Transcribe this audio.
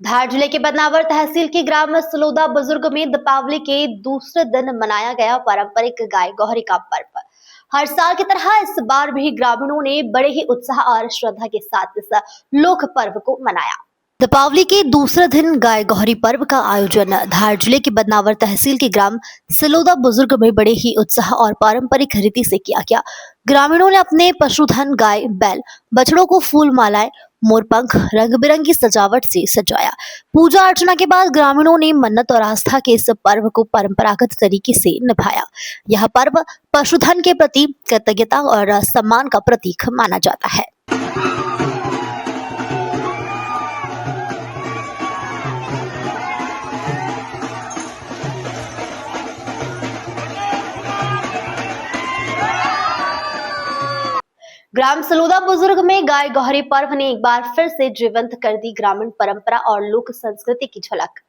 धार जिले के बदनावर तहसील के ग्राम सलोदा बुजुर्ग में दीपावली के दूसरे दिन मनाया गया पारंपरिक गाय गौरी का पर्व। हर साल की तरह इस बार भी ग्रामीणों ने बड़े ही उत्साह और श्रद्धा के साथ इस लोक पर्व को मनाया। दीपावली के दूसरे दिन गाय गौरी पर्व का आयोजन धार जिले के बदनावर तहसील के ग्राम सलोदा बुजुर्ग में बड़े ही उत्साह और पारंपरिक रीति से किया गया। ग्रामीणों ने अपने पशुधन गाय बैल बछड़ों को फूल मालाएं मोरपंख रंग बिरंगी सजावट से सजाया। पूजा अर्चना के बाद ग्रामीणों ने मन्नत और आस्था के इस पर्व को परंपरागत तरीके से निभाया। यह पर्व पशुधन के प्रति कृतज्ञता और सम्मान का प्रतीक माना जाता है। ग्राम सलोदा बुजुर्ग में गाय गौरी पर्व ने एक बार फिर से जीवंत कर दी ग्रामीण परंपरा और लोक संस्कृति की झलक।